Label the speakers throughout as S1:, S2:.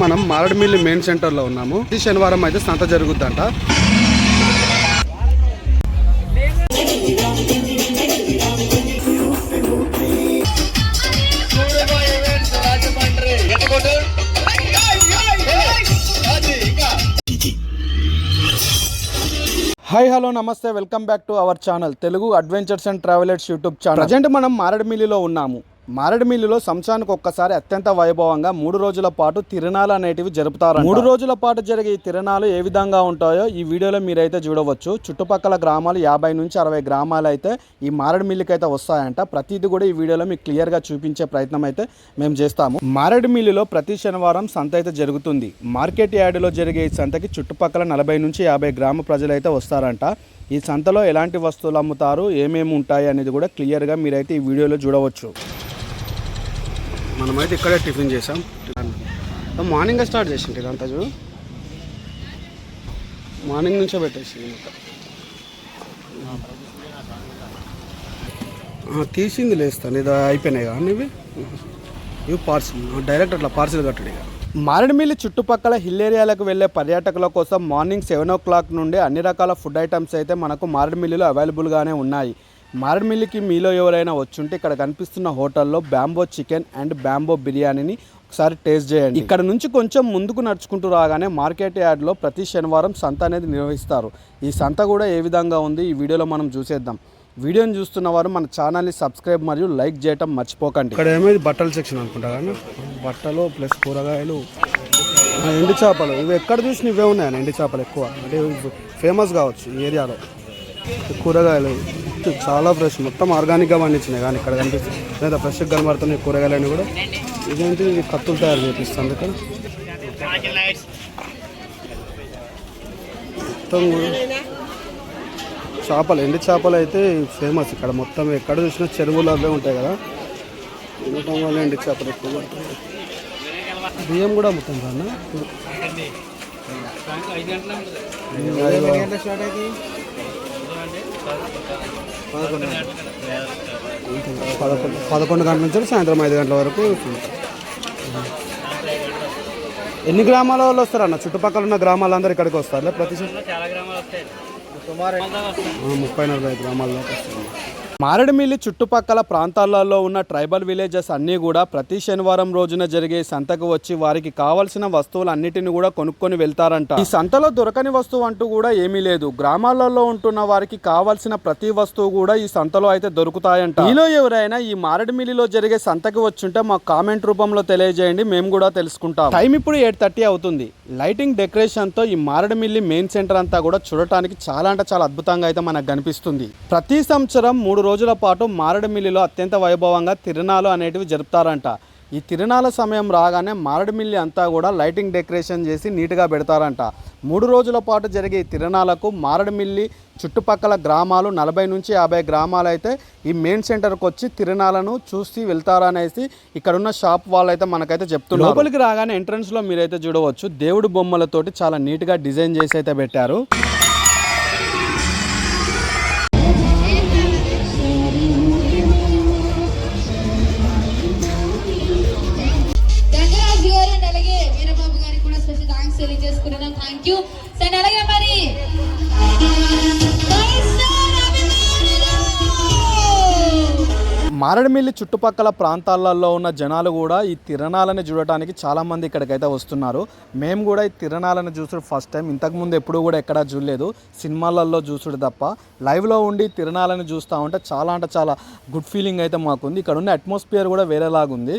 S1: మనం మారడమిల్లి main centre లో ఉన్నాము. ఈ శనివారం అయితే సంత జరుగుద్దంట. హాయ్ హలో నమస్తే, welcome back to our channel Telugu adventures and travellers YouTube channel. Present మనం మారడమిల్లిలో ఉన్నాము. మారడమిల్లిలో సంవత్సరానికి ఒక్కసారి అత్యంత వైభవంగా 3 రోజుల పాటు తిరునాళ్ళు అనేటివి జరుపుతారు. 3 రోజుల పాటు జరిగే ఈ తిరునాళ్ళు ఏ విధంగా ఉంటాయో ఈ వీడియోలో మీరైతే చూడవచ్చు. చుట్టుపక్కల గ్రామాలు 50 నుంచి 60 గ్రామాలు అయితే ఈ మారడమిల్లికి అయితే వస్తాయంట. ప్రతిదీ కూడా ఈ వీడియోలో మీకు క్లియర్గా చూపించే ప్రయత్నం అయితే మేము చేస్తాము. మారడమిల్లిలో ప్రతి శనివారం సంత అయితే జరుగుతుంది. మార్కెట్ యార్డులో జరిగే ఈ సంతకి చుట్టుపక్కల 40 నుంచి 50 గ్రామ ప్రజలు అయితే వస్తారంట. ఈ సంతలో ఎలాంటి వస్తువులు అమ్ముతారు, ఏమేమి ఉంటాయి అనేది కూడా క్లియర్గా మీరైతే ఈ వీడియోలో చూడవచ్చు. మనమైతే ఇక్కడే టిఫిన్ చేసాం. మార్నింగ్ స్టార్ట్ చేసింది ఇదంతా చూడు, మార్నింగ్ నుంచే పెట్టేసి తీసింది లేస్తాను. ఇది అయిపోయినాయి కానీ ఇవి పార్సిల్ డైరెక్ట్ అట్లా పార్సిల్ కట్టడు. ఇక మారడమిల్లి చుట్టుపక్కల హిల్ ఏరియాలకు వెళ్ళే పర్యాటకుల కోసం మార్నింగ్ 7 o'clock నుండి అన్ని రకాల ఫుడ్ ఐటమ్స్ అయితే మనకు మారడమిల్లిలో అవైలబుల్గానే ఉన్నాయి. మారడమిల్లికి మీలో ఎవరైనా వచ్చుంటే ఇక్కడ కనిపిస్తున్న హోటల్లో బ్యాంబో చికెన్ అండ్ బ్యాంబో బిర్యానీని ఒకసారి టేస్ట్ చేయండి. ఇక్కడ నుంచి కొంచెం ముందుకు నడుచుకుంటూ రాగానే మార్కెట్ యార్డ్లో ప్రతి శనివారం సంత అనేది నిర్వహిస్తారు. ఈ సంత కూడా ఏ విధంగా ఉంది ఈ వీడియోలో మనం చూసేద్దాం. వీడియోని చూస్తున్న వారు మన ఛానల్ని సబ్స్క్రైబ్ మరియు లైక్ చేయటం మర్చిపోకండి. ఇక్కడ ఏమైంది బట్టల సెక్షన్ అనుకుంటా కానీ బట్టలు ప్లస్ కూరగాయలు, ఎండు చేపలు, ఇవి ఎక్కడ చూసినా ఇవే ఉన్నాయని. ఎండు చేపలు ఎక్కువ అంటే ఫేమస్ కావచ్చు ఈ ఏరియాలో. కూరగాయలు చాలా ఫ్రెష్, మొత్తం ఆర్గానిక్గా పండించినాయి. కానీ ఇక్కడ కనిపిస్తుంది లేదా ఫ్రెష్గా కనబడుతున్నాయి కూరగాయలని కూడా. ఇదేంటి కత్తులు తయారు చేపిస్తాను ఇక్కడ మొత్తం చేపలు, ఎండు చేపలు అయితే ఫేమస్ ఇక్కడ. మొత్తం ఎక్కడ చూసినా చెరువులు అవే ఉంటాయి కదా, ఉండటం వల్ల ఎండు చేపలు ఎక్కువ పడుతుంది. బియ్యం కూడా అమ్ముతాం కన్నా. 11 గంటల నుంచి సాయంత్రం 5 గంటల వరకు. ఎన్ని గ్రామాల వాళ్ళు వస్తారు అన్న? చుట్టుపక్కల ఉన్న గ్రామాలందరూ ఇక్కడికి వస్తారు ప్రతి 30-40 గ్రామాల్లోకి వస్తుంది. మారడమిల్లి చుట్టుపక్కల ప్రాంతాలలో ఉన్న ట్రైబల్ విలేజెస్ అన్నీ కూడా ప్రతి శనివారం రోజున జరిగే సంతకు వచ్చి వారికి కావాల్సిన వస్తువులు అన్నిటిని కూడా కొనుక్కొని వెళ్తారంట. ఈ సంతలో దొరకని వస్తువు అంటూ కూడా ఏమీ లేదు. గ్రామాలలో ఉంటున్న వారికి కావాల్సిన ప్రతి వస్తువు కూడా ఈ సంతలో అయితే దొరుకుతాయంట. మీలో ఎవరైనా ఈ మారడమిల్లిలో జరిగే సంతకు వచ్చుంటే మాకు కామెంట్ రూపంలో తెలియజేయండి, మేము కూడా తెలుసుకుంటాం. టైం ఇప్పుడు 8:30 అవుతుంది. లైటింగ్ డెకరేషన్ తో ఈ మారడమిల్లి మెయిన్ సెంటర్ అంతా కూడా చూడటానికి చాలా అంటే చాలా అద్భుతంగా అయితే మనకు కనిపిస్తుంది. ప్రతి సంవత్సరం 3 రోజుల పాటు మారడమిల్లిలో అత్యంత వైభవంగా తిరునాళ్ళు అనేటివి జరుపుతారంట. ఈ తిరునాళ్ళ సమయం రాగానే మారడమిల్లి అంతా కూడా లైటింగ్ డెకరేషన్ చేసి నీట్గా పెడతారంట. 3 రోజుల పాటు జరిగే ఈ తిరునాళ్ళకు మారడమిల్లి చుట్టుపక్కల గ్రామాలు 40 నుంచి 50 గ్రామాలు అయితే ఈ మెయిన్ సెంటర్కి వచ్చి తిరునాళ్ళను చూసి వెళ్తారనేసి ఇక్కడున్న షాప్ వాళ్ళు అయితే మనకైతే చెప్తున్నారు. లోపలికి రాగానే ఎంట్రన్స్లో మీరైతే చూడవచ్చు దేవుడు బొమ్మలతోటి చాలా నీట్గా డిజైన్ చేసి అయితే పెట్టారు. మారడమిల్లి చుట్టుపక్కల ప్రాంతాలలో ఉన్న జనాలు కూడా ఈ తిరునాళ్ళని చూడటానికి చాలామంది ఇక్కడికైతే వస్తున్నారు. మేము కూడా ఈ తిరునాళ్ళని చూసుడు ఫస్ట్ టైం. ఇంతకుముందు ఎప్పుడు కూడా ఎక్కడా చూడలేదు, సినిమాలలో చూసుడు తప్ప. లైవ్లో ఉండి తిరునాళ్ళని చూస్తూ ఉంటే చాలా అంటే చాలా గుడ్ ఫీలింగ్ అయితే మాకుంది. ఇక్కడ ఉన్న అట్మాస్ఫియర్ కూడా వేరేలాగుంది.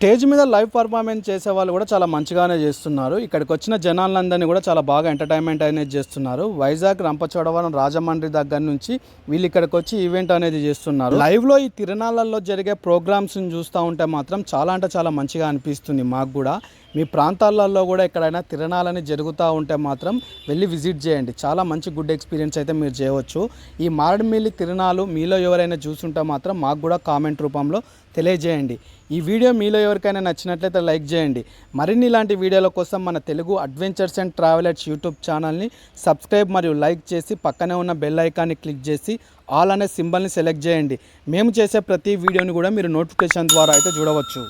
S1: స్టేజ్ మీద లైవ్ పర్ఫార్మెన్స్ చేసే వాళ్ళు కూడా చాలా మంచిగానే చేస్తున్నారు. ఇక్కడికి వచ్చిన జనాలందరినీ కూడా చాలా బాగా ఎంటర్టైన్మెంట్ అనేది చేస్తున్నారు. వైజాగ్, రంపచోడవరం, రాజమండ్రి దగ్గర నుంచి వీళ్ళు ఇక్కడికి వచ్చి ఈవెంట్ అనేది చేస్తున్నారు. లైవ్లో ఈ తిరణాలలో జరిగే ప్రోగ్రామ్స్ని చూస్తూ ఉంటే మాత్రం చాలా అంటే చాలా మంచిగా అనిపిస్తుంది మాకు కూడా. మీ ప్రాంతాలలో కూడా ఎక్కడైనా తిరణాలని జరుగుతూ ఉంటే మాత్రం వెళ్ళి విజిట్ చేయండి. చాలా మంచి గుడ్ ఎక్స్పీరియన్స్ అయితే మీరు చేయవచ్చు. ఈ మారేడుమిల్లి తిరణాలు మీలో ఎవరైనా చూసుంటే మాత్రం మాకు కూడా కామెంట్ రూపంలో తెలియజేయండి. ఈ వీడియో మీలో ఎవరికైనా నచ్చినట్లయితే లైక్ చేయండి. మరిన్ని ఇలాంటి వీడియోల కోసం మన Telugu adventures and travellers YouTube ఛానల్ని సబ్స్క్రైబ్ మరియు లైక్ చేసి పక్కనే ఉన్న బెల్ ఐకాన్ని క్లిక్ చేసి ఆల్ అనే సింబల్ని సెలెక్ట్ చేయండి. మేము చేసే ప్రతి వీడియోని కూడా మీరు నోటిఫికేషన్ ద్వారా అయితే చూడవచ్చు.